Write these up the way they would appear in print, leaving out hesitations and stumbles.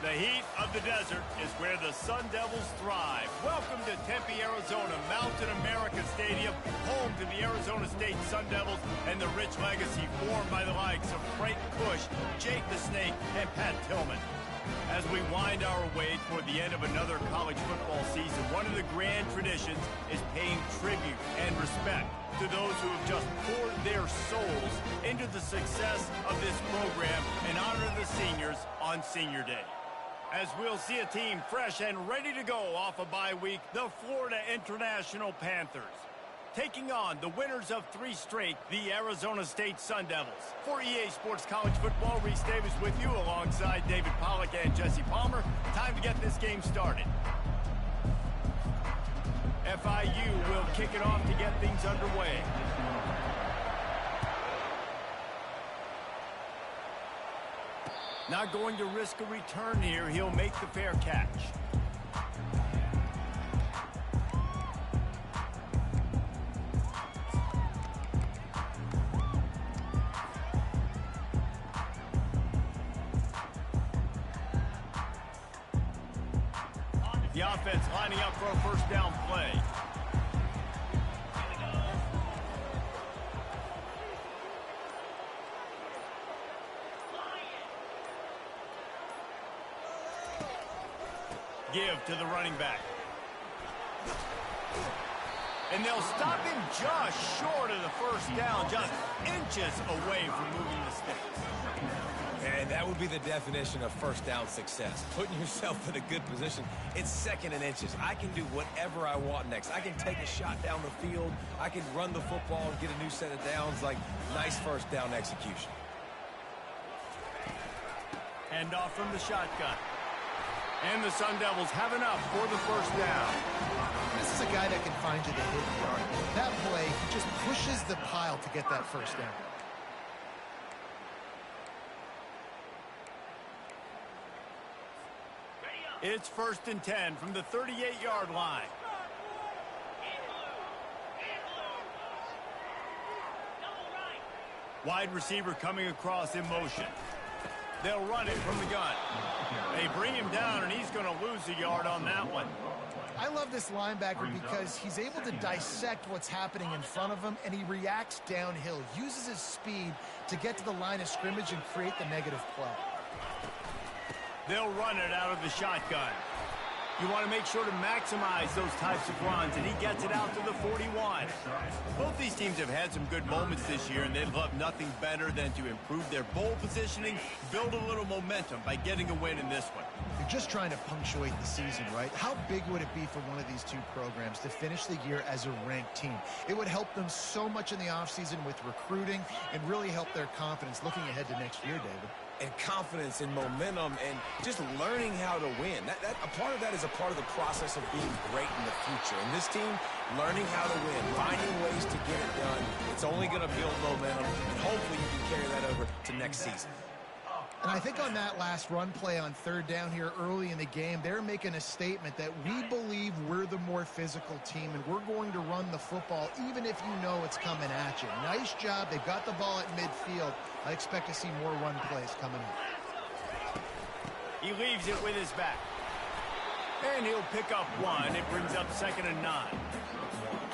The heat of the desert is where the Sun Devils thrive. Welcome to Tempe, Arizona, Mountain America Stadium, home to the Arizona State Sun Devils and the rich legacy formed by the likes of Frank Bush, Jake the Snake, and Pat Tillman. As we wind our way toward the end of another college football season, one of the grand traditions is paying tribute and respect to those who have just poured their souls into the success of this program and honor the seniors on Senior Day. As we'll see a team fresh and ready to go off a bye week, the Florida International Panthers, taking on the winners of 3 straight, the Arizona State Sun Devils. For EA Sports College Football, Reese Davis with you alongside David Pollack and Jesse Palmer. Time to get this game started. FIU will kick it off to get things underway. Not going to risk a return here. He'll make the fair catch. The offense lining up for a first down play. Give to the running back. And they'll stop him just short of the first down, just inches away from moving the sticks. And that would be the definition of first down success. Putting yourself in a good position. It's second and inches. I can do whatever I want next. I can take a shot down the field. I can run the football and get a new set of downs. Like, nice first down execution. Hand off from the shotgun. And the Sun Devils have enough for the first down. This is a guy that can find you the hidden yard. That play, he just pushes the pile to get that first down. It's 1st and 10 from the 38-yard line. Wide receiver coming across in motion. They'll run it from the gun. They bring him down, and he's going to lose a yard on that one. I love this linebacker because he's able to dissect what's happening in front of him, and he reacts downhill, uses his speed to get to the line of scrimmage and create the negative play. They'll run it out of the shotgun. You want to make sure to maximize those types of runs, and he gets it out to the 41. Both these teams have had some good moments this year, and they'd love nothing better than to improve their bowl positioning, build a little momentum by getting a win in this one. You're just trying to punctuate the season, right? How big would it be for one of these two programs to finish the year as a ranked team? It would help them so much in the offseason with recruiting and really help their confidence looking ahead to next year, David. And confidence and momentum and just learning how to win. A part of that is a part of the process of being great in the future. And this team, learning how to win, finding ways to get it done, it's only going to build momentum, and hopefully you can carry that over to next season. And I think on that last run play on 3rd down here early in the game, they're making a statement that we believe we're the more physical team and we're going to run the football even if you know it's coming at you. Nice job. They've got the ball at midfield. I expect to see more run plays coming up. He leaves it with his back. And he'll pick up 1. It brings up 2nd and 9.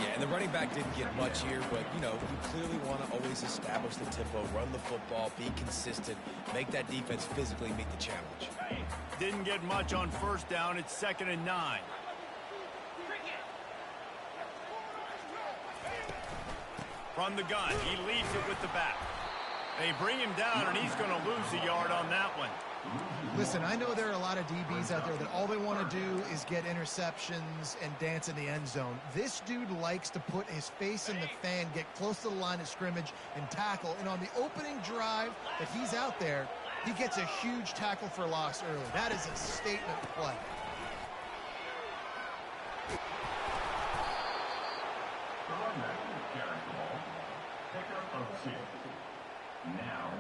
Yeah, and the running back didn't get much here, but, you know, you clearly want to always establish the tempo, run the football, be consistent, make that defense physically meet the challenge. Didn't get much on 1st down. It's 2nd and 9. From the gun, he leaves it with the back. They bring him down, and he's going to lose a yard on that one. Listen, I know there are a lot of DBs out there that all they want to do is get interceptions and dance in the end zone. This dude likes to put his face in the fan, get close to the line of scrimmage, and tackle. And on the opening drive that he's out there, he gets a huge tackle for loss early. That is a statement play. Now,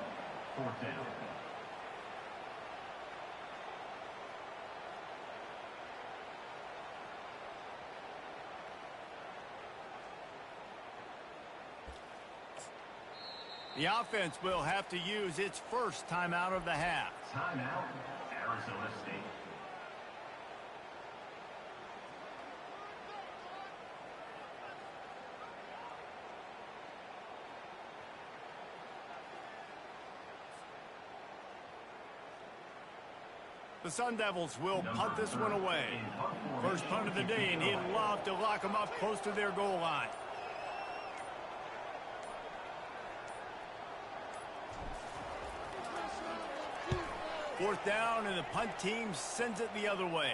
4th down. The offense will have to use its first timeout of the half. Timeout, Arizona State. The Sun Devils will punt this one away. First punt of the day, and he'd love to lock them up close to their goal line. Fourth down, and the punt team sends it the other way.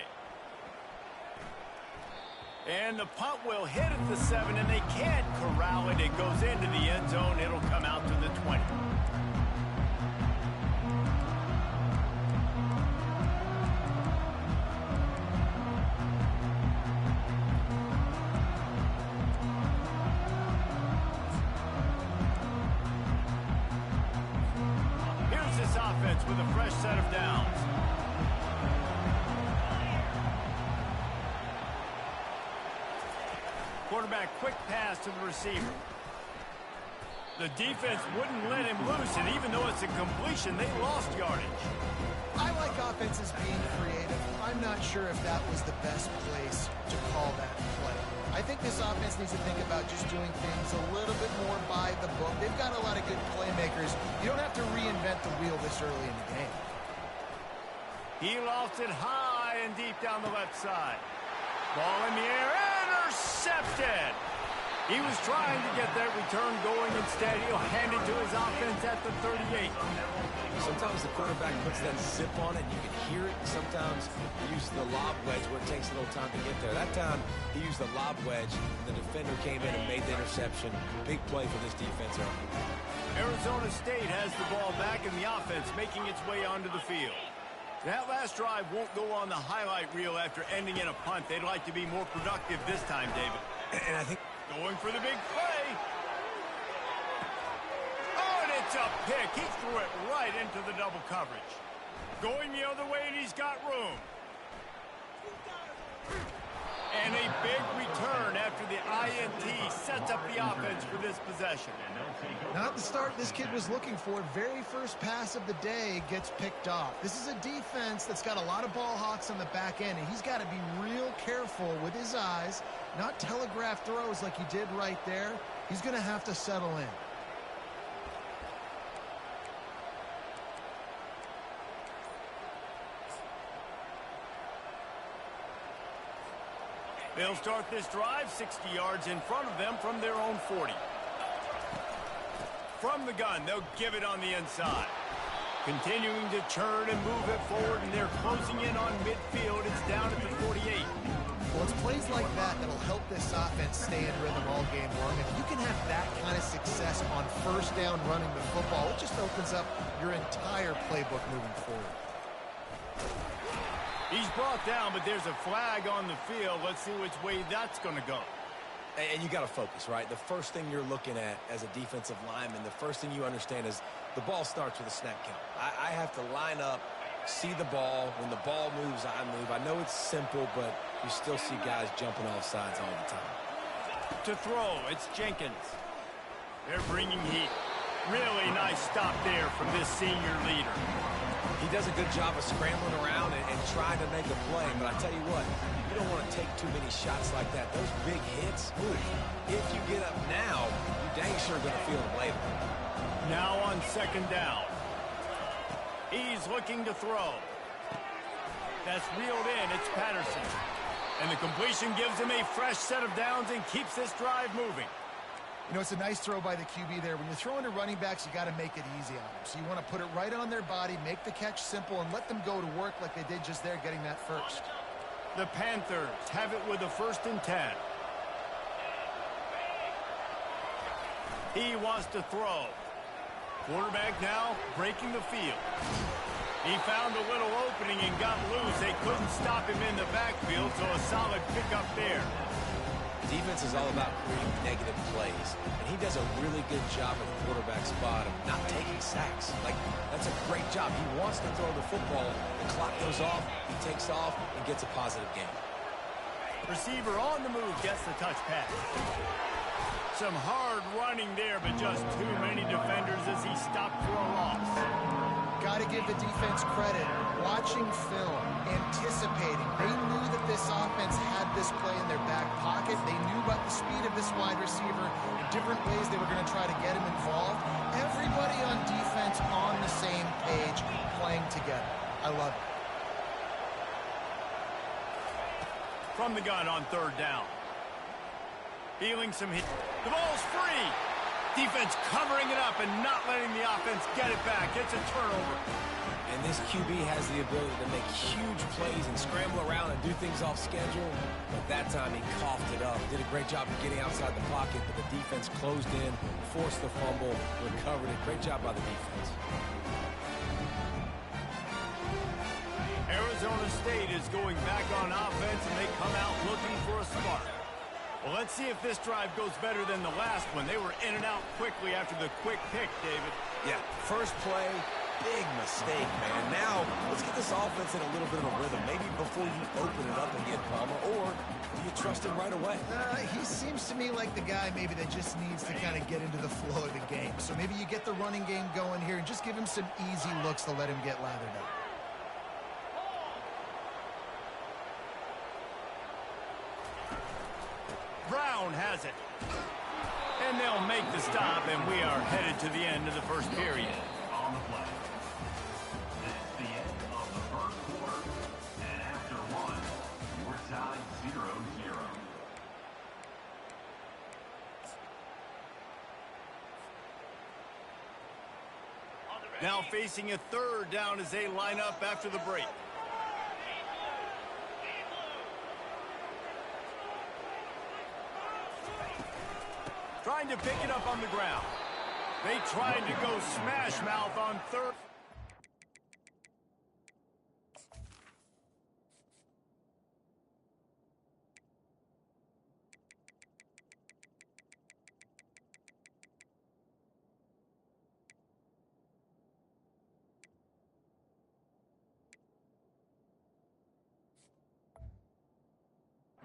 And the punt will hit at the 7, and they can't corral it. It goes into the end zone. It'll come out to the 20. Here's this offense with a fresh set of downs. Quarterback, quick pass to the receiver. The defense wouldn't let him loose, and even though it's a completion, they lost yardage. I like offenses being creative. I'm not sure if that was the best place to call that play. I think this offense needs to think about just doing things a little bit more by the book. They've got a lot of good playmakers. You don't have to reinvent the wheel this early in the game. He lofts it high and deep down the left side. Ball in the air, intercepted. He was trying to get that return going. Instead, he'll hand it to his offense at the 38. Sometimes the quarterback puts that zip on it, and you can hear it. Sometimes he uses the lob wedge where it takes a little time to get there. That time, he used the lob wedge. The defender came in and made the interception. Big play for this defense. Arizona State has the ball back in the offense, making its way onto the field. That last drive won't go on the highlight reel after ending in a punt. They'd like to be more productive this time, David. And I think going for the big play. Oh, and it's a pick. He threw it right into the double coverage. Going the other way, and he's got room. And a big return after the INT sets up the offense for this possession. Not the start this kid was looking for. Very first pass of the day gets picked off. This is a defense that's got a lot of ball hawks on the back end, and he's got to be real careful with his eyes, not telegraph throws like he did right there. He's going to have to settle in. They'll start this drive 60 yards in front of them from their own 40. From the gun, they'll give it on the inside. Continuing to churn and move it forward, and they're closing in on midfield. It's down at the 48. Well, it's plays like that that'll help this offense stay in rhythm all game long. If you can have that kind of success on first down running the football, it just opens up your entire playbook moving forward. He's brought down, but there's a flag on the field. Let's see which way that's going to go. And you got to focus, right? The first thing you're looking at as a defensive lineman, the first thing you understand is the ball starts with a snap count. I have to line up, see the ball. When the ball moves, I move. I know it's simple, but you still see guys jumping off sides all the time. To throw, it's Jenkins. They're bringing heat. Really nice stop there from this senior leader. He does a good job of scrambling around and trying to make a play, but I tell you what, you don't want to take too many shots like that. Those big hits, ooh, if you get up now, you're dang sure going to feel them later. Now on second down. He's looking to throw. That's reeled in. It's Patterson. And the completion gives him a fresh set of downs and keeps this drive moving. You know, it's a nice throw by the QB there. When you're throwing to running backs, you got to make it easy on them. So you want to put it right on their body, make the catch simple, and let them go to work like they did just there getting that first. The Panthers have it with a 1st and 10. He wants to throw. Quarterback now breaking the field. He found a little opening and got loose. They couldn't stop him in the backfield, so a solid pickup there. Defense is all about creating negative plays, and he does a really good job at the quarterback spot of not taking sacks. Like, that's a great job. He wants to throw the football. The clock goes off, he takes off, and gets a positive gain. Receiver on the move gets the touch pass. Some hard running there, but just too many defenders as he stopped for a loss. got to give the defense credit. Watching film, anticipating. They knew that this offense had this play in their back pocket. They knew about the speed of this wide receiver, the different ways they were going to try to get him involved. Everybody on defense on the same page, playing together. I love it. From the gun on third down. Feeling some heat. The ball's free. Defense covering it up and not letting the offense get it back. It's a turnover. And this QB has the ability to make huge plays and scramble around and do things off schedule. But that time he coughed it up. Did a great job of getting outside the pocket, but the defense closed in, forced the fumble, recovered it. Great job by the defense. Arizona State is going back on offense, and they come out looking for a spark. Well, let's see if this drive goes better than the last one. They were in and out quickly after the quick pick, David. Yeah, first play, big mistake, man. Now, let's get this offense in a little bit of a rhythm. Maybe before you open it up and get Palmer, or do you trust him right away? He seems to me like the guy maybe that just needs to kind of get into the flow of the game. So maybe you get the running game going here and just give him some easy looks to let him get lathered up. Brown has it. And they'll make the stop, and we are headed to the end of the first period. On the play. That's the end of the first quarter. And after one, we're tied 0-0. Now facing a third down as they line up after the break. Trying to pick it up on the ground. They tried to go smash mouth on third.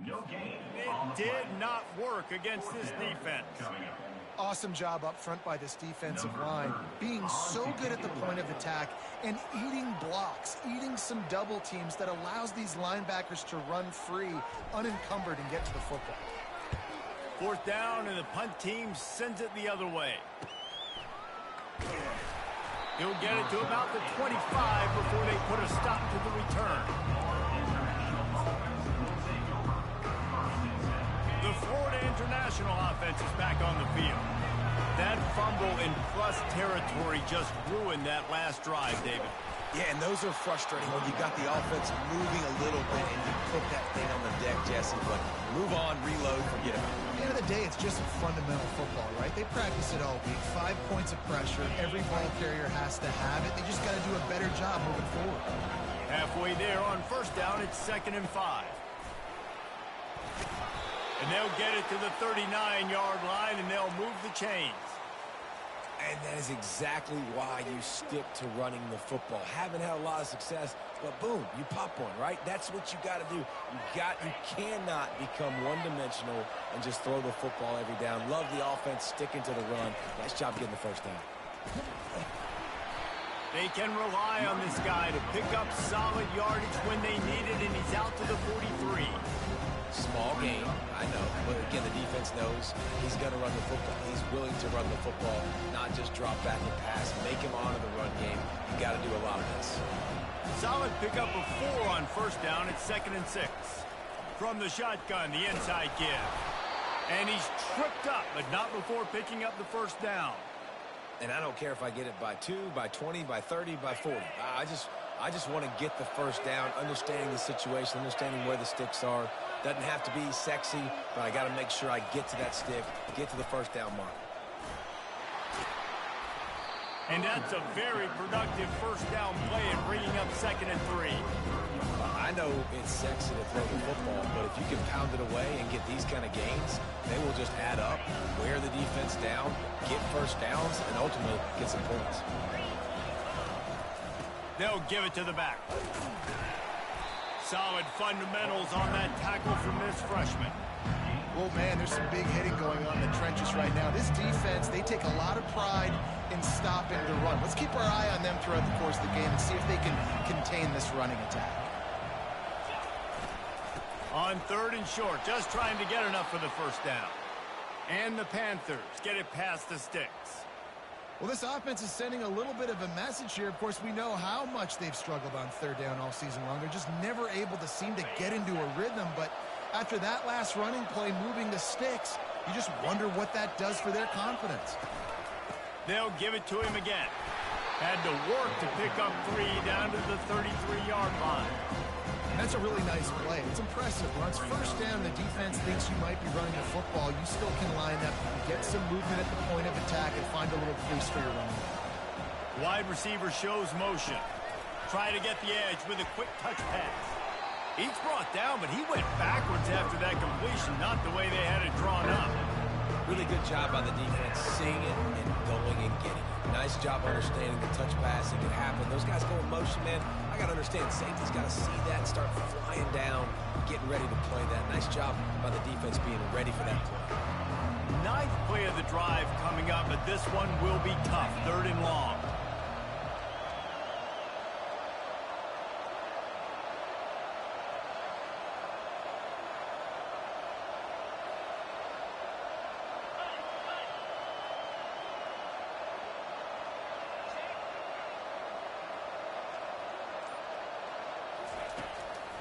No gain. It did not work against this defense. Awesome job up front by this defensive line, being so good at the point of attack and eating blocks, eating some double teams that allows these linebackers to run free, unencumbered, and get to the football. Fourth down, and the punt team sends it the other way. He'll get it to about the 25 before they put a stop to the return. The Florida International offense is back on the field. That fumble in plus territory just ruined that last drive, David. Yeah, and those are frustrating when you got the offense moving a little bit and you put that thing on the deck, Jesse. But move on, reload, forget about it. At the end of the day, it's just fundamental football, right? They practice it all week. 5 points of pressure. Every ball carrier has to have it. They just got to do a better job moving forward. Halfway there on first down, it's 2nd and 5. And they'll get it to the 39-yard line, and they'll move the chains. And that is exactly why you stick to running the football. Haven't had a lot of success, but boom, you pop one, right? That's what you got to do. You cannot become one-dimensional and just throw the football every down. Love the offense, sticking to the run. Nice job getting the first down. They can rely on this guy to pick up solid yardage when they need it, and he's out to the 43. Small game, I know, but again, the defense knows he's going to run the football. He's willing to run the football, not just drop back and pass, make him honor the run game. You got to do a lot of this. Solid pickup of 4 on first down. It's 2nd and 6. From the shotgun, the inside give. And he's tripped up, but not before picking up the first down. And I don't care if I get it by 2, by 20, by 30, by 40. I just want to get the first down, understanding the situation, understanding where the sticks are. Doesn't have to be sexy, but I got to make sure I get to that stick, get to the first down mark. And that's a very productive first down play and bringing up 2nd and 3. I know it's sexy to throw the football, but if you can pound it away and get these kind of gains, they will just add up, wear the defense down, get first downs, and ultimately get some points. They'll give it to the back. Solid fundamentals on that tackle from this freshman. Oh, man, there's some big hitting going on in the trenches right now. This defense, they take a lot of pride in stopping the run. Let's keep our eye on them throughout the course of the game and see if they can contain this running attack. On 3rd and short, just trying to get enough for the first down. And the Panthers get it past the sticks. Well, this offense is sending a little bit of a message here. Of course, we know how much they've struggled on 3rd down all season long. They're just never able to seem to get into a rhythm. But after that last running play, moving the sticks, you just wonder what that does for their confidence. They'll give it to him again. Had to work to pick up 3 down to the 33-yard line. That's a really nice play. It's impressive. Once first down, the defense thinks you might be running the football. You still can line up, get some movement at the point of attack, and find a little crease for your running. Wide receiver shows motion. Try to get the edge with a quick touch pass. He's brought down, but he went backwards after that completion, not the way they had it drawn up. Really good job by the defense, seeing it and going and getting it. Nice job understanding the touch passing can happen. Those guys go in motion, man. I got to understand, safety's got to see that and start flying down, getting ready to play that. Nice job by the defense being ready for that play. 9th play of the drive coming up, but this one will be tough. 3rd and long.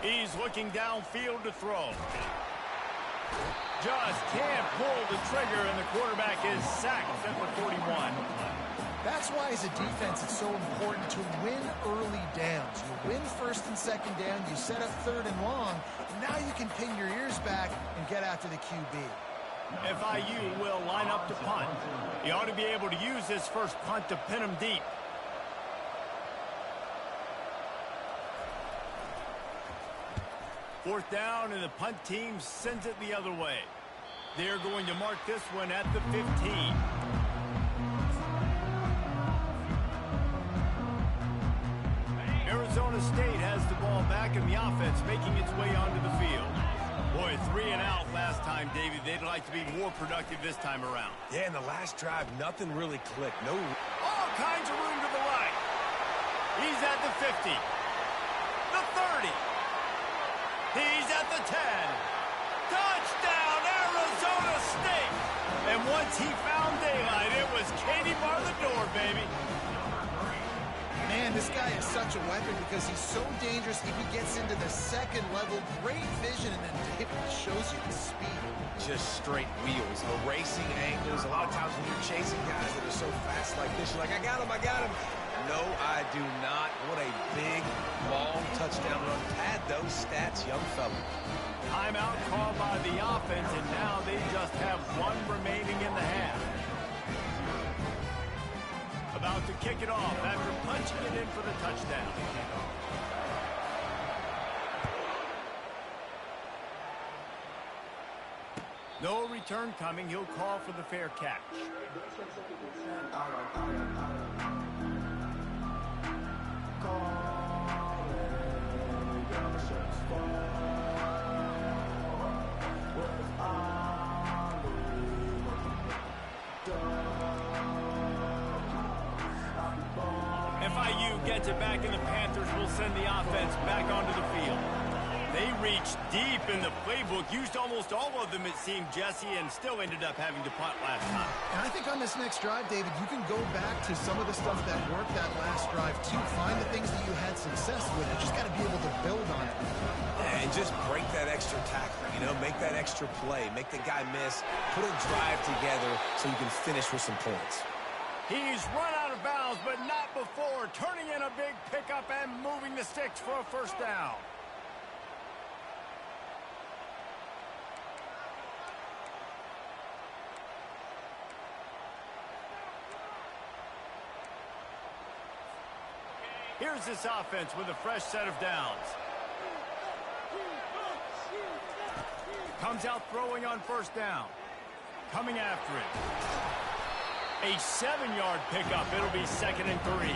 He's looking downfield to throw. Just can't pull the trigger, and the quarterback is sacked at the 41. That's why, as a defense, it's so important to win early downs. You win 1st and 2nd down, you set up 3rd and long, and now you can pin your ears back and get after the QB. FIU will line up to punt. He ought to be able to use his first punt to pin him deep. Fourth down, and the punt team sends it the other way. They're going to mark this one at the 15. Arizona State has the ball back in the offense, making its way onto the field. Boy, 3 and out last time, David. They'd like to be more productive this time around. Yeah, in the last drive, nothing really clicked. All kinds of room to the right. He's at the 50. The 30. He's at the 10. Touchdown, Arizona State. And once he found daylight, it was Katie bar the door, baby. Man, this guy is such a weapon because he's so dangerous if he gets into the 2nd level. Great vision, and then David shows you the speed. Just straight wheels, erasing angles. A lot of times when you're chasing guys that are so fast like this, you're like, I got him. No, I do not. What a big, long touchdown run. Pad those stats, young fella. Timeout called by the offense, and now they just have 1 remaining in the half. About to kick it off after punching it in for the touchdown. No return coming. He'll call for the fair catch. FIU gets it back, and the Panthers will send the offense back onto the field. They reached deep in the playbook, used almost all of them, it seemed, Jesse, and still ended up having to punt last time. And I think on this next drive, David, you can go back to some of the stuff that worked that last drive, too. Find the things that you had success with. You just got to be able to build on it. Yeah, and just break that extra tackle, make that extra play, make the guy miss, put a drive together so you can finish with some points. He's run out of bounds, but not before, turning in a big pickup and moving the sticks for a first down. Here's this offense with a fresh set of downs. Comes out throwing on first down. Coming after it. A 7-yard pickup. It'll be 2nd and 3.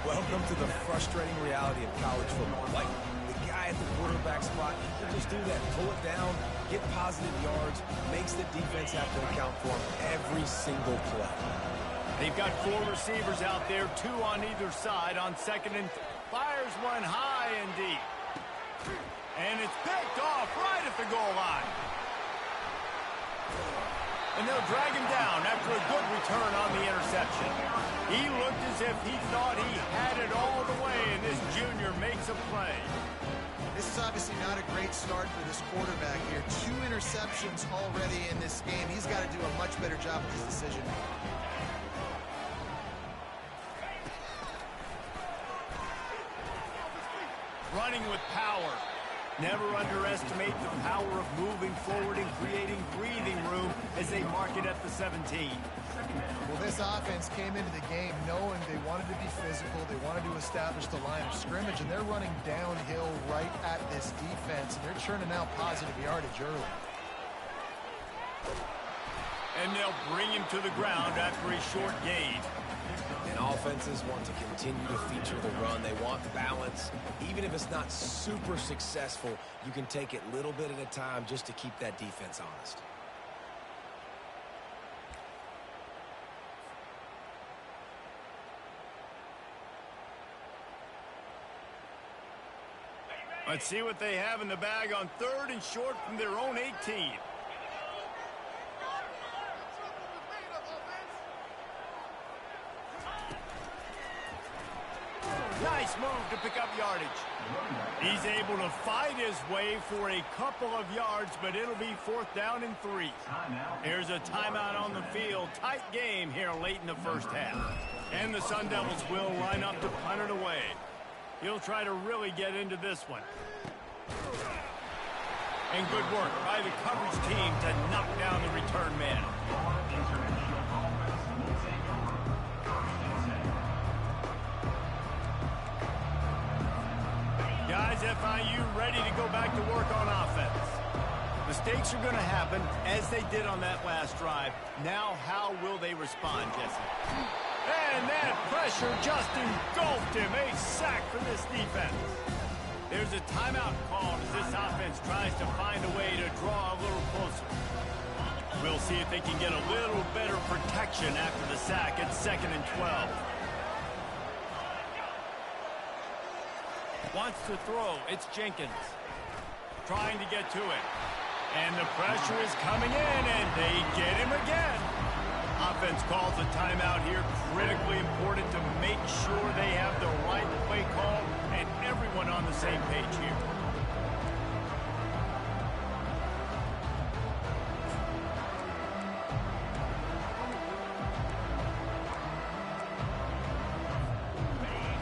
Welcome to the frustrating reality of college football. Like, the guy at the quarterback spot, he can just do that. Pull it down, get positive yards, makes the defense have to account for them every single play. They've got 4 receivers out there, 2 on either side. On second and fires one high and deep. And it's picked off right at the goal line. And they'll drag him down after a good return on the interception. He looked as if he thought he had it all the way, and this junior makes a play. This is obviously not a great start for this quarterback here. 2 interceptions already in this game. He's got to do a much better job with his decision. Running with power. Never underestimate the power of moving forward and creating breathing room as they mark it at the 17. Well, this offense came into the game knowing they wanted to be physical, they wanted to establish the line of scrimmage, and they're running downhill right at this defense, and they're churning out positive yardage early. And they'll bring him to the ground after a short gain. And offenses want to continue to feature the run. They want balance. Even if it's not super successful, you can take it little bit at a time just to keep that defense honest. Let's see what they have in the bag on 3rd and short from their own 18. Nice move to pick up yardage. He's able to fight his way for a couple of yards, but it'll be 4th down and 3. Here's a timeout on the field. Tight game here late in the first half. And the Sun Devils will line up to punt it away. He'll try to really get into this one. And good work by the coverage team to knock down the return man. Guys, FIU ready to go back to work on offense. Mistakes are going to happen, as they did on that last drive. Now, how will they respond, Jesse? And that pressure just engulfed him. A sack for this defense. There's a timeout called as this offense tries to find a way to draw a little closer. We'll see if they can get a little better protection after the sack at 2nd and 12. Wants to throw. It's Jenkins. Trying to get to it. And the pressure is coming in, and they get him again. Offense calls a timeout here. Critically important to make sure they have the right play call and everyone on the same page here.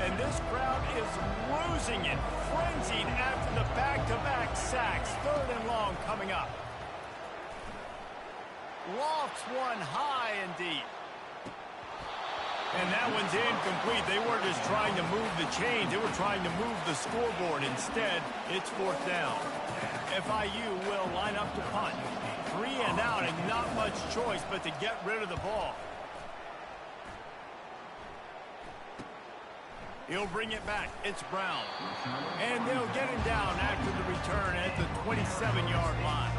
And this crowd is losing it, frenzied after the back-to-back sacks. 3rd and long coming up. Lofts one high and deep. And that one's incomplete. They weren't just trying to move the chains. They were trying to move the scoreboard. Instead, it's 4th down. FIU will line up to punt. 3 and out and not much choice but to get rid of the ball. He'll bring it back. It's Brown. And they'll get him down after the return at the 27-yard line.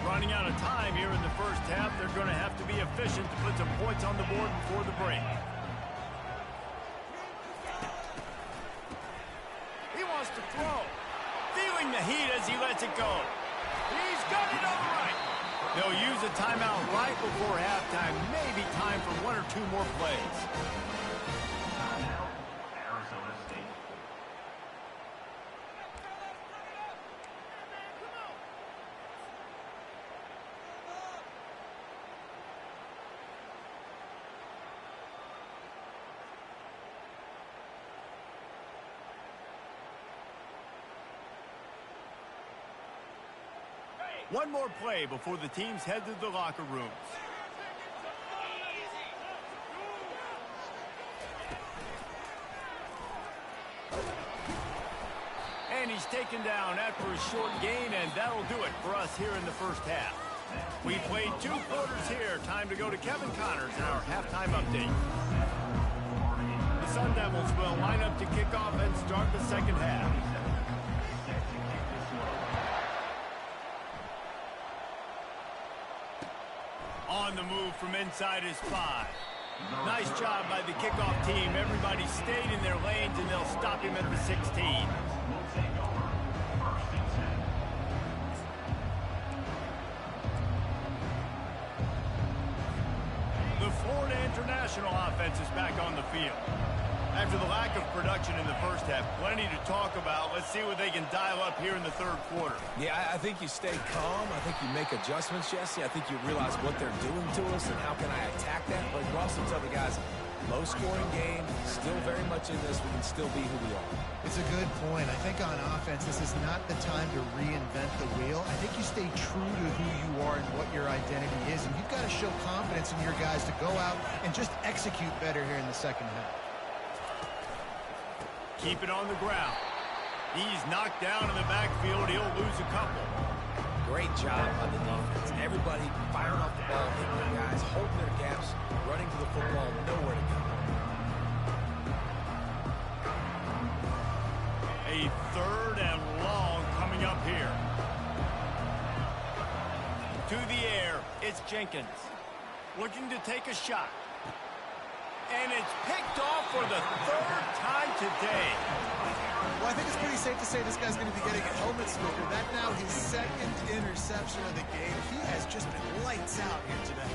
Running out of time here in the first half. They're going to have to be efficient to put some points on the board before the break. He wants to throw. Feeling the heat as he lets it go. He's got it all right. They'll use a timeout right before halftime. Maybe time for 1 or 2 more plays. Arizona State. One more play before the teams head to the locker rooms. And he's taken down after a short gain, and that'll do it for us here in the first half. We played 2 quarters here. Time to go to Kevin Connors in our halftime update. The Sun Devils will line up to kick off and start the second half. On the move from inside his 5. Nice job by the kickoff team. Everybody stayed in their lanes, and they'll stop him at the 16. The Florida International offense is back on the field. After the lack of production in the first half, plenty to talk about. Let's see what they can dial up here in the third quarter. Yeah, I think you stay calm. I think you make adjustments, Jesse. I think you realize what they're doing to us and how can I attack that. But you also tell the guys, low-scoring game, still very much in this. We can still be who we are. It's a good point. I think on offense, this is not the time to reinvent the wheel. I think you stay true to who you are and what your identity is. And you've got to show confidence in your guys to go out and just execute better here in the second half. Keep it on the ground. He's knocked down in the backfield. He'll lose a couple. Great job on the defense. Everybody firing off the ball, hitting their guys, holding their gaps, running to the football, nowhere to go. A third and long coming up here. To the air, it's Jenkins. Looking to take a shot. And it's picked off for the third time today. Well, I think it's pretty safe to say this guy's going to be getting a helmet smoker. That's now his second interception of the game. He has just been lights out here today.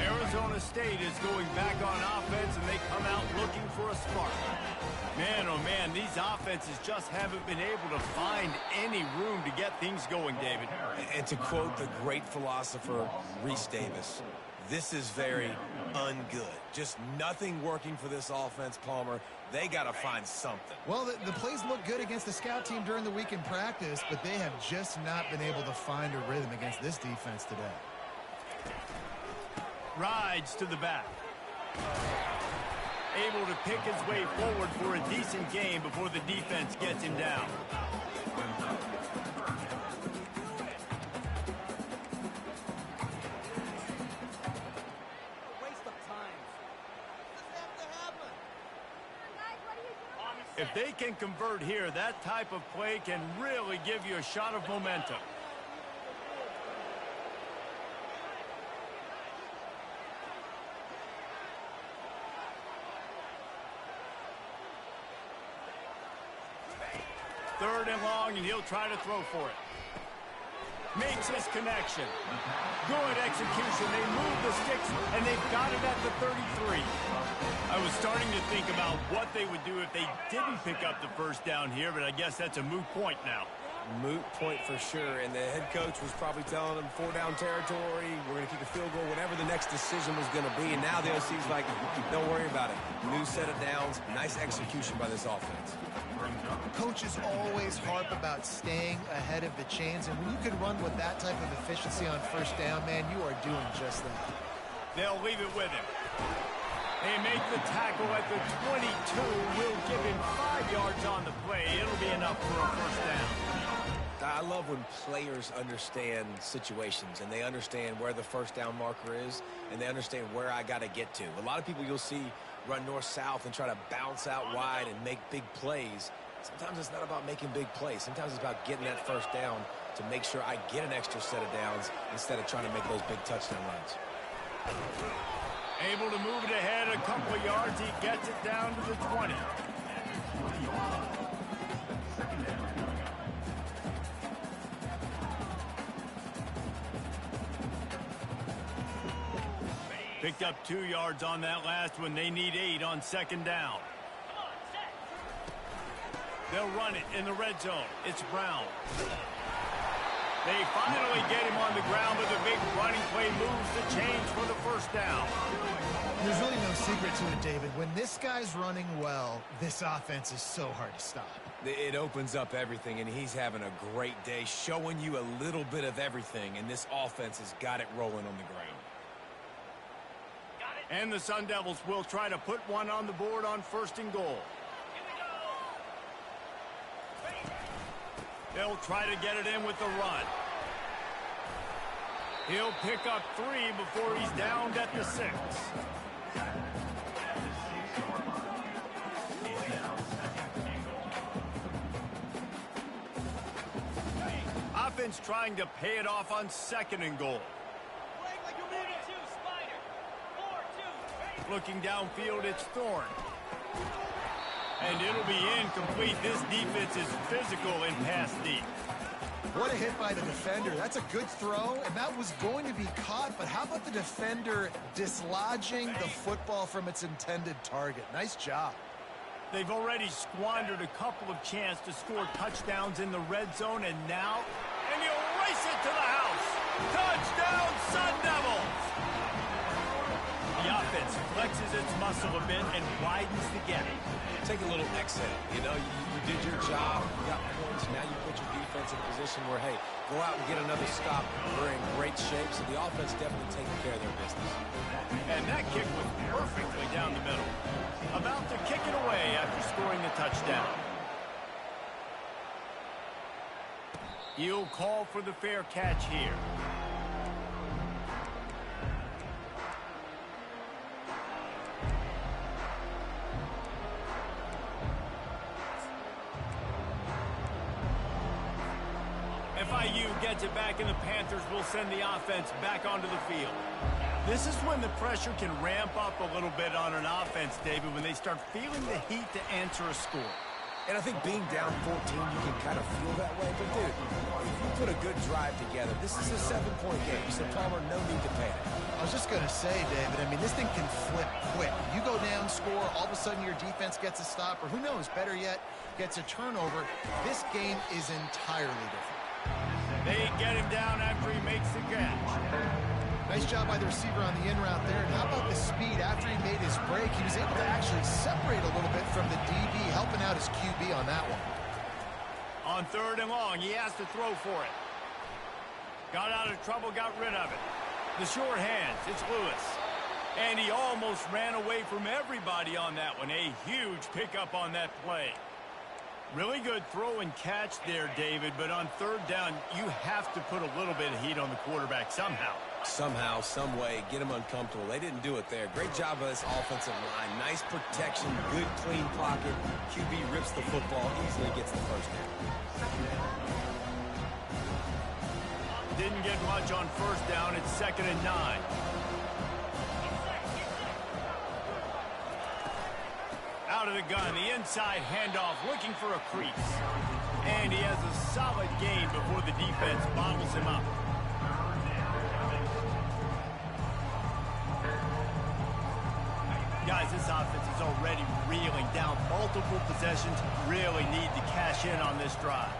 Arizona State is going back on offense, and they come out looking for a spark. Man, oh man, these offenses just haven't been able to find any room to get things going, David. And to quote the great philosopher, Reese Davis, this is very ungood. Just nothing working for this offense, Palmer. They got to find something. Well, the plays look good against the scout team during the week in practice, but they have just not been able to find a rhythm against this defense today. Rides to the back. Able to pick his way forward for a decent game before the defense gets him down. Waste of time. If they can convert here, that type of play can really give you a shot of momentum. Third and long, and he'll try to throw for it. Makes his connection. Good execution. They move the sticks, and they've got it at the 33. I was starting to think about what they would do if they didn't pick up the first down here, but I guess that's a moot point now. Moot point for sure, and the head coach was probably telling them 4-down territory, we're going to kick a field goal, whatever the next decision was going to be, and now the OC's like, don't worry about it. New set of downs, nice execution by this offense. Coaches always harp about staying ahead of the chains, and when you can run with that type of efficiency on first down, man, you are doing just that. They'll leave it with him. They make the tackle at the 22. Will give him 5 yards on the play. It'll be enough for a first down. I love when players understand situations and they understand where the first down marker is and they understand where I got to get to. A lot of people you'll see run north-south and try to bounce out wide and make big plays. Sometimes it's not about making big plays. Sometimes it's about getting that first down to make sure I get an extra set of downs instead of trying to make those big touchdown runs. Able to move it ahead a couple of yards. He gets it down to the 20. Picked up 2 yards on that last one. They need 8 on second down. They'll run it in the red zone. It's Brown. They finally get him on the ground, but the big running play moves the chains for the first down. There's really no secret to it, David. When this guy's running well, this offense is so hard to stop. It opens up everything, and he's having a great day, showing you a little bit of everything, and this offense has got it rolling on the ground. And the Sun Devils will try to put one on the board on first and goal. They'll try to get it in with the run. He'll pick up 3 before he's downed at the 6. Offense trying to pay it off on 2nd and goal. Looking downfield, it's Thorne. And it'll be incomplete. This defense is physical and pass deep. What a hit by the defender. That's a good throw, and that was going to be caught, but how about the defender dislodging the football from its intended target? Nice job. They've already squandered a couple of chances to score touchdowns in the red zone, and now, and he'll race it to the house. Touchdown, Sun Devils! The offense flexes its muscle a bit and widens the gap. Take a little exhale. You know, you did your job. You got points. Now you put your defense in a position where, hey, go out and get another stop. We're in great shape, so the offense definitely taking care of their business. And that kick was perfectly down the middle. About to kick it away after scoring the touchdown. He'll call for the fair catch here. FIU gets it back, and the Panthers will send the offense back onto the field. This is when the pressure can ramp up a little bit on an offense, David, when they start feeling the heat to answer a score. And I think being down 14, you can kind of feel that way. But, dude, if you put a good drive together, this is a 7-point game. So, Palmer, no need to panic. I was just going to say, David, I mean, this thing can flip quick. You go down, score, all of a sudden your defense gets a stop, or who knows, better yet, gets a turnover. This game is entirely different. They get him down after he makes the catch. Nice job by the receiver on the in route there. And how about the speed? After he made his break, he was able to actually separate a little bit from the DB, helping out his QB on that one. On 3rd and long, he has to throw for it. Got out of trouble, got rid of it. The short hands, it's Lewis. And he almost ran away from everybody on that one. A huge pickup on that play. Really good throw and catch there, David, but on 3rd down, you have to put a little bit of heat on the quarterback somehow. Somehow, some way, get him uncomfortable. They didn't do it there. Great job by this offensive line. Nice protection, good clean pocket. QB rips the football, easily gets the first down. Didn't get much on 1st down. It's 2nd and 9. Out of the gun, the inside handoff, looking for a crease. And he has a solid gain before the defense bottles him up. Guys, this offense is already reeling down. Multiple possessions, really need to cash in on this drive.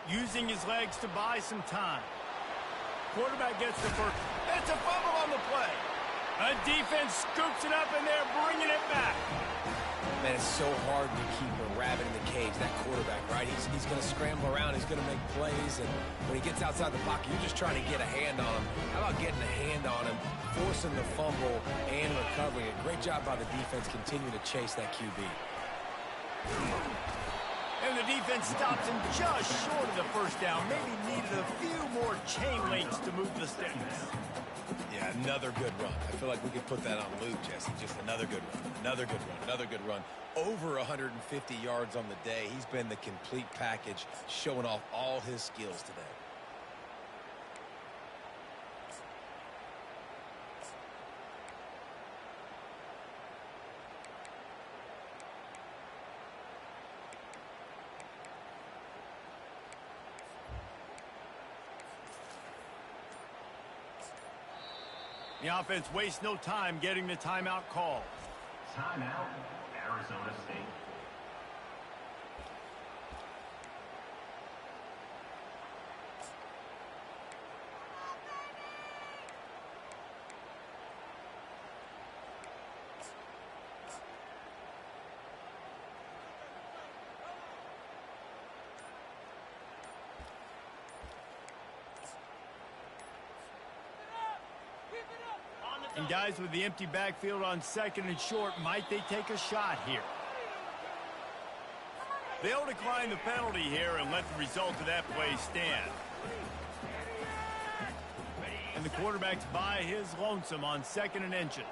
Using his legs to buy some time. Quarterback gets the first. It's a fumble on the play. A defense scoops it up, and they're bringing it back. Man, it's so hard to keep a rabbit in the cage, that quarterback, right? He's going to scramble around. He's going to make plays, and when he gets outside the pocket, you're just trying to get a hand on him. How about getting a hand on him, forcing the fumble, and recovering it? Great job by the defense continuing to chase that QB. And the defense stops him just short of the first down. Maybe needed a few more chain links to move the sticks. Yeah, another good run. I feel like we could put that on loop, Jesse. Just another good run, another good run, another good run. Over 150 yards on the day. He's been the complete package, showing off all his skills today. The offense wastes no time getting the timeout call. Timeout, Arizona State. And guys, with the empty backfield on 2nd and short, might they take a shot here? They'll decline the penalty here and let the result of that play stand. And the quarterback's by his lonesome on 2nd and inches.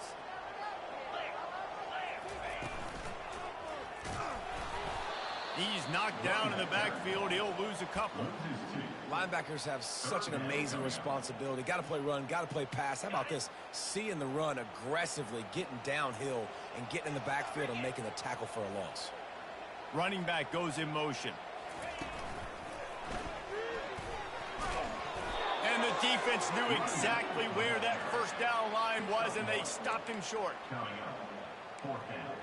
He's knocked down in the backfield. He'll lose a couple. Linebackers have such an amazing responsibility. Got to play run, got to play pass. How about this? Seeing the run aggressively, getting downhill, and getting in the backfield and making the tackle for a loss. Running back goes in motion. And the defense knew exactly where that first down line was, and they stopped him short. Coming up, 4th down.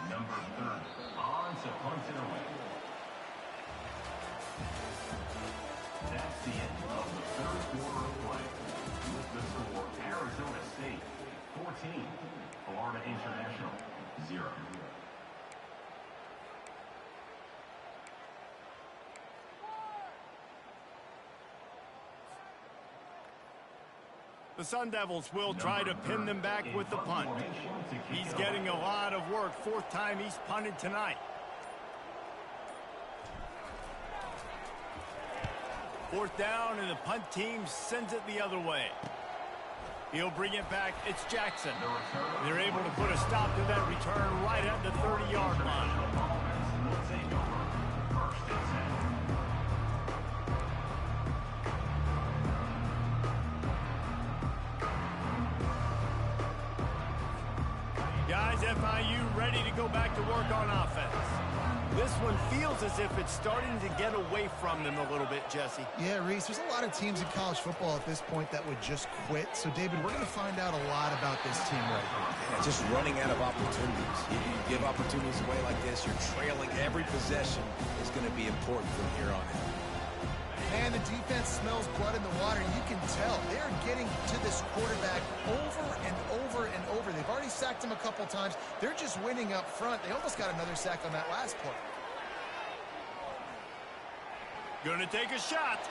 Number 30 on to punt it away. That's the end of the 3rd quarter of play. With the score, Arizona State 14, Florida International 0. The Sun Devils will try to pin them back with the punt. He's getting a lot of work. 4th time he's punted tonight. 4th down, and the punt team sends it the other way. He'll bring it back. It's Jackson. They're able to put a stop to that return right at the 30-yard line. Guys, FIU ready to go back to work on offense. This one feels as if it's starting to get away from them a little bit, Jesse. Yeah, Reese, there's a lot of teams in college football at this point that would just quit. So, David, we're going to find out a lot about this team right now. Yeah, just running out of opportunities. If you give opportunities away like this, you're trailing. Every possession is going to be important from here on out. And the defense smells blood in the water. You can tell they're getting to this quarterback over and over and over. They've already sacked him a couple times. They're just winning up front. They almost got another sack on that last play. Gonna take a shot.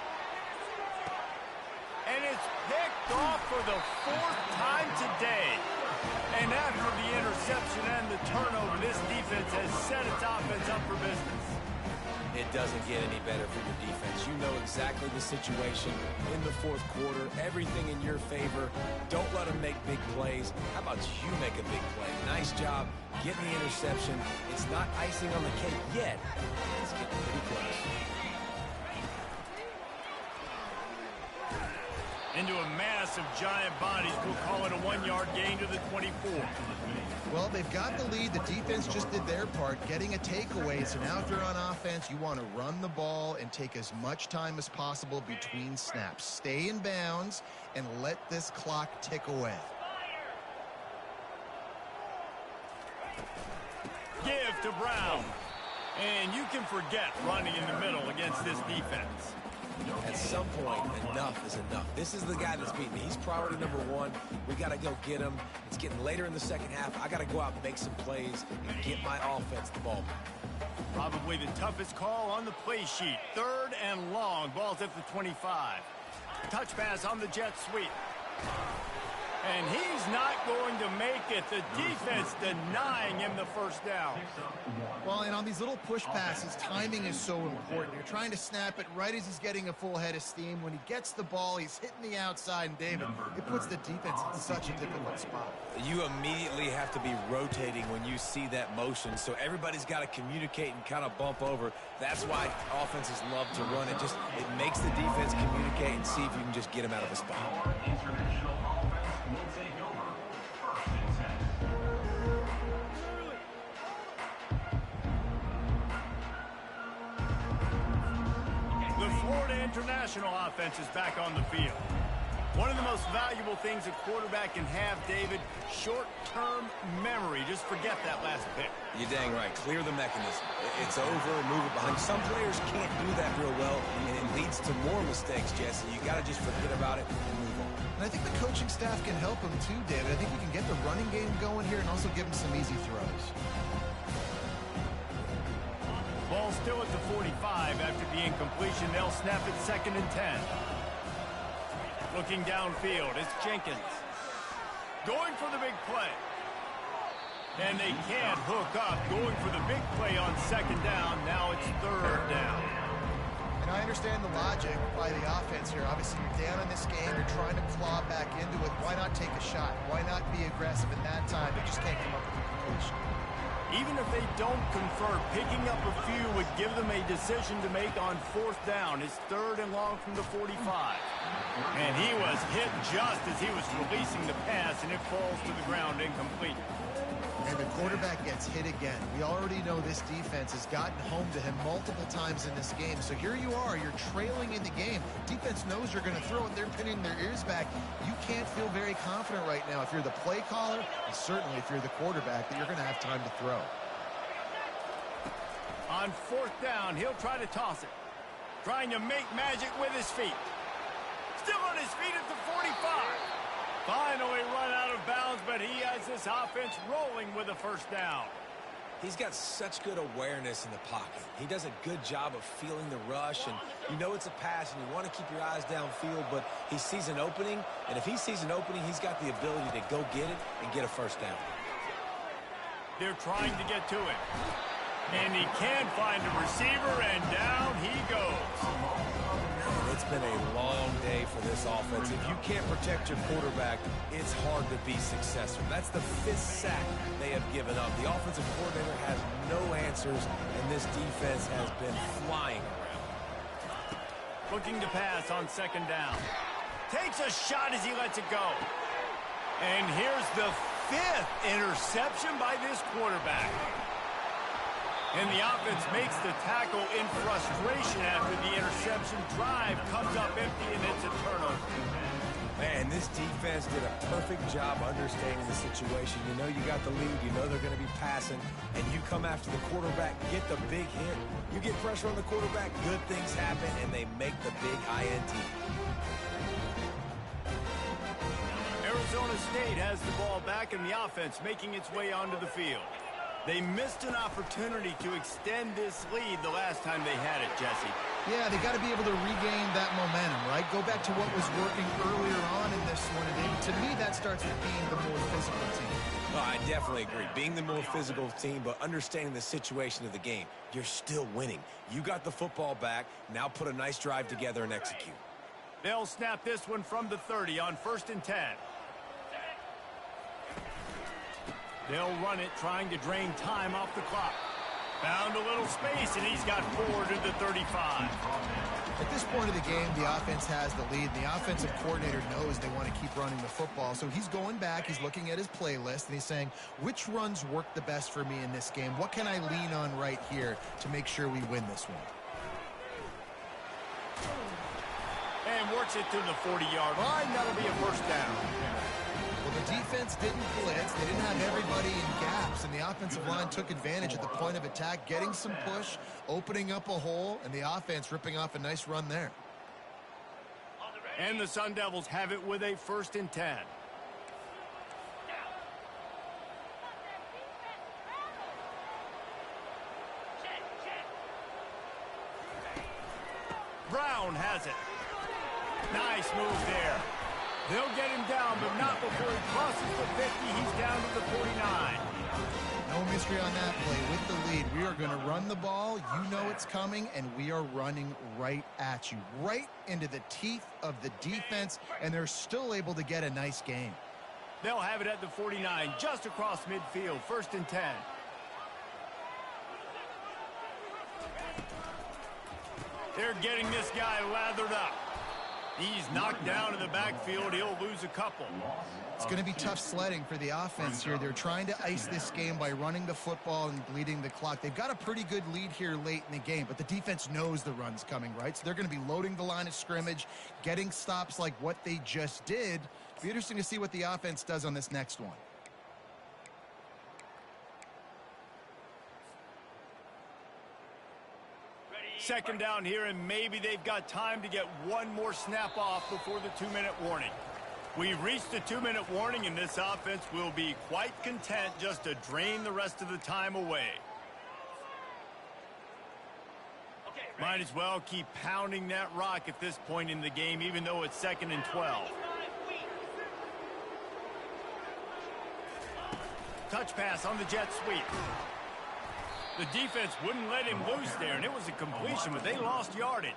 And it's picked off for the 4th time today. And after the interception and the turnover, this defense has set its offense up for business. It doesn't get any better for your defense. You know exactly the situation in the 4th quarter. Everything in your favor. Don't let them make big plays. How about you make a big play? Nice job getting the interception. It's not icing on the cake yet. It's getting pretty close. Into a mass of giant bodies. We'll call it a 1-yard gain to the 24. Well, they've got the lead. The defense just did their part, getting a takeaway. So now if you're on offense, you want to run the ball and take as much time as possible between snaps. Stay in bounds and let this clock tick away. Give to Brown. And you can forget running in the middle against this defense. At some point, enough is enough. This is the guy that's beating me. He's priority number 1. We got to go get him. It's getting later in the 2nd half. I got to go out and make some plays and get my offense the ball. Probably the toughest call on the play sheet. 3rd and long. Ball's at the 25. Touch pass on the jet sweep. And he's not going to make it. The defense denying him the 1st down. Well, and on these little push passes, timing is so important. You're trying to snap it right as he's getting a full head of steam. When he gets the ball, he's hitting the outside, and David, it puts the defense in such a difficult spot. You immediately have to be rotating when you see that motion, so everybody's got to communicate and kind of bump over. That's why offenses love to run it. It makes the defense communicate and see if you can just get him out of a spot. International offense will take over 1st and 10. The Florida International offense is back on the field. One of the most valuable things a quarterback can have, David, short-term memory. Just forget that last pick. You're dang right. Clear the mechanism. It's over, move it behind. Some players can't do that real well, and it leads to more mistakes, Jesse. You got to just forget about it and move on. And I think the coaching staff can help him too, David. I think we can get the running game going here and also give him some easy throws. Ball still at the 45 after the incompletion. They'll snap it 2nd and 10. Looking downfield, it's Jenkins. Going for the big play. And they can't hook up, going for the big play on second down. Now it's third down. And I understand the logic by the offense here. Obviously, you're down in this game. You're trying to claw back into it. Why not take a shot? Why not be aggressive in that time? They just can't come up with a completion. Even if they don't convert, picking up a few would give them a decision to make on fourth down. It's third and long from the 45. And he was hit just as he was releasing the pass, and it falls to the ground incomplete. And the quarterback gets hit again. We already know this defense has gotten home to him multiple times in this game. So here you are, you're trailing in the game. Defense knows you're going to throw it. They're pinning their ears back. You can't feel very confident right now if you're the play caller, and certainly if you're the quarterback, that you're going to have time to throw. On fourth down, he'll try to toss it. Trying to make magic with his feet. Still on his feet at the 45. Finally run out of bounds, but he has this offense rolling with a first down. He's got such good awareness in the pocket. He does a good job of feeling the rush, and you know it's a pass, and you want to keep your eyes downfield, but he sees an opening, and if he sees an opening, he's got the ability to go get it and get a first down. They're trying to get to him. And he can find a receiver, and down he goes. It's been a long day for this offense. If you can't protect your quarterback, it's hard to be successful. That's the 5th sack they have given up. The offensive coordinator has no answers, and this defense has been flying around. Looking to pass on second down. Takes a shot as he lets it go. And here's the 5th interception by this quarterback. And the offense makes the tackle in frustration after the interception. Drive comes up empty, and it's a turnover. Man, this defense did a perfect job understanding the situation. You know you got the lead. You know they're going to be passing. And you come after the quarterback, get the big hit. You get pressure on the quarterback, good things happen, and they make the big INT. Arizona State has the ball back, and the offense making its way onto the field. They missed an opportunity to extend this lead the last time they had it, Jesse. Yeah, they got to be able to regain that momentum, right? Go back to what was working earlier on in this one. And to me, that starts with being the more physical team. No, I definitely agree. Being the more physical team, but understanding the situation of the game. You're still winning. You got the football back. Now put a nice drive together and execute. They'll snap this one from the 30 on 1st and 10. They'll run it, trying to drain time off the clock. Found a little space, and he's got 4 to the 35. At this point of the game, the offense has the lead. The offensive coordinator knows they want to keep running the football. So he's going back, he's looking at his playlist, and he's saying, which runs work the best for me in this game? What can I lean on right here to make sure we win this one? And works it to the 40-yard line. That'll be a first down. Well, the defense didn't blitz. They didn't have everybody in gaps, and the offensive line took advantage at the point of attack, getting some push, opening up a hole, and the offense ripping off a nice run there. And the Sun Devils have it with a 1st and 10. Brown has it. Nice move there. They'll get him down, but not before he crosses the 50. He's down to the 49. No mystery on that play. With the lead, we are going to run the ball. You know it's coming, and we are running right at you, right into the teeth of the defense, and they're still able to get a nice gain. They'll have it at the 49, just across midfield, 1st and 10. They're getting this guy lathered up. He's knocked down in the backfield. He'll lose a couple. It's going to be tough sledding for the offense here. They're trying to ice this game by running the football and bleeding the clock. They've got a pretty good lead here late in the game, but the defense knows the run's coming, right? So they're going to be loading the line of scrimmage, getting stops like what they just did. It'll be interesting to see what the offense does on this next one. Second down here, and maybe they've got time to get one more snap off before the 2-minute warning. We've reached the 2-minute warning, and this offense will be quite content just to drain the rest of the time away. Might as well keep pounding that rock at this point in the game, even though it's 2nd and 12. Touch pass on the jet sweep. The defense wouldn't let him loose there, and it was a completion, but they lost yardage.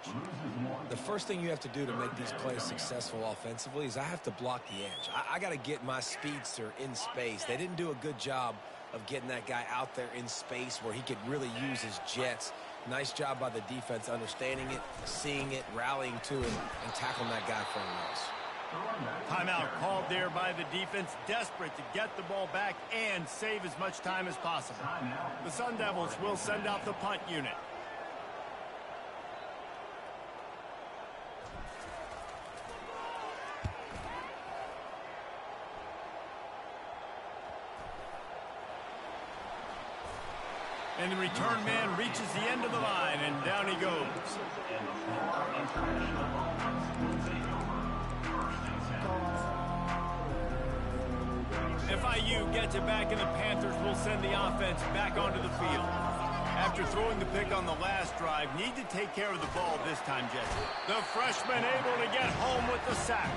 The first thing you have to do to make these plays successful offensively is I have to block the edge. I got to get my speedster in space. They didn't do a good job of getting that guy out there in space where he could really use his jets. Nice job by the defense understanding it, seeing it, rallying to it, and tackling that guy for a loss. Timeout called there by the defense, desperate to get the ball back and save as much time as possible. The Sun Devils will send out the punt unit. And the return man reaches the end of the line, and down he goes. FIU gets it back, and the Panthers will send the offense back onto the field. After throwing the pick on the last drive, need to take care of the ball this time, Jesse. The freshman able to get home with the sack.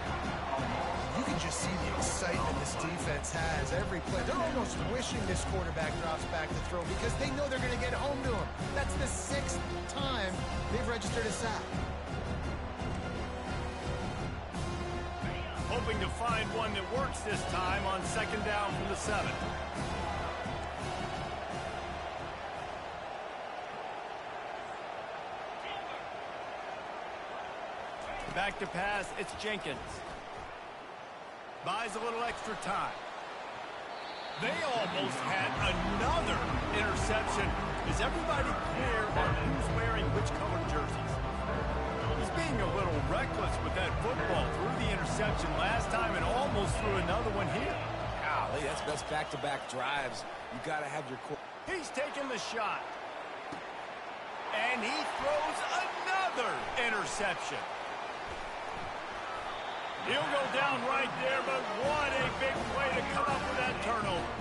You can just see the excitement this defense has every play. They're almost wishing this quarterback drops back to throw because they know they're going to get home to him. That's the 6th time they've registered a sack. Hoping to find one that works this time on second down from the 7. Back to pass, it's Jenkins. Buys a little extra time. They almost had another interception. Is everybody clear on who's wearing which colored jerseys? He's being a little reckless with that football. Threw the interception last time and almost threw another one here. Golly, that's back-to-back drives. You got to have your core. He's taking the shot. And he throws another interception. He'll go down right there, but what a big play to come up with that turnover.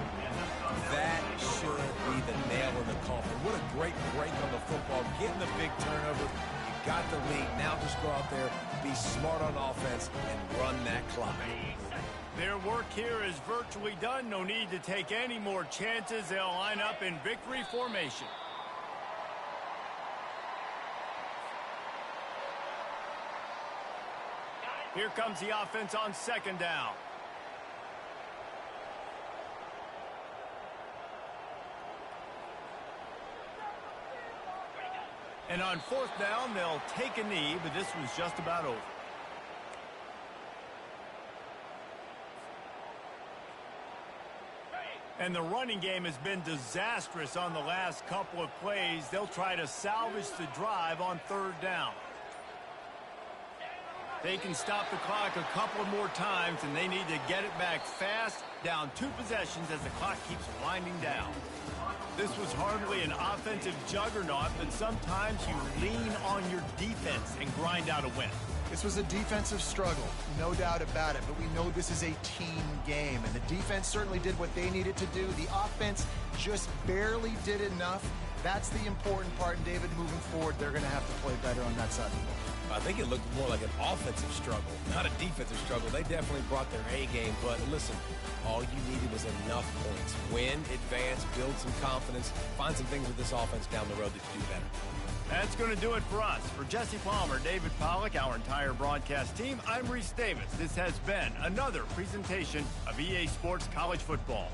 That should be the nail in the coffin. What a great break on the football. Getting the big turnover. You got the lead. Now just go out there, be smart on offense, and run that clock. Their work here is virtually done. No need to take any more chances. They'll line up in victory formation. Here comes the offense on second down. And on fourth down, they'll take a knee, but this was just about over. And the running game has been disastrous on the last couple of plays. They'll try to salvage the drive on third down. They can stop the clock a couple more times, and they need to get it back fast, down 2 possessions as the clock keeps winding down. This was hardly an offensive juggernaut, but sometimes you lean on your defense and grind out a win. This was a defensive struggle, no doubt about it, but we know this is a team game, and the defense certainly did what they needed to do. The offense just barely did enough. That's the important part, and David, moving forward, they're going to have to play better on that side of the ball. I think it looked more like an offensive struggle, not a defensive struggle. They definitely brought their A game, but listen, all you needed was enough points. Win, advance, build some confidence, find some things with this offense down the road that you do better. That's going to do it for us. For Jesse Palmer, David Pollack, our entire broadcast team, I'm Reese Davis. This has been another presentation of EA Sports College Football.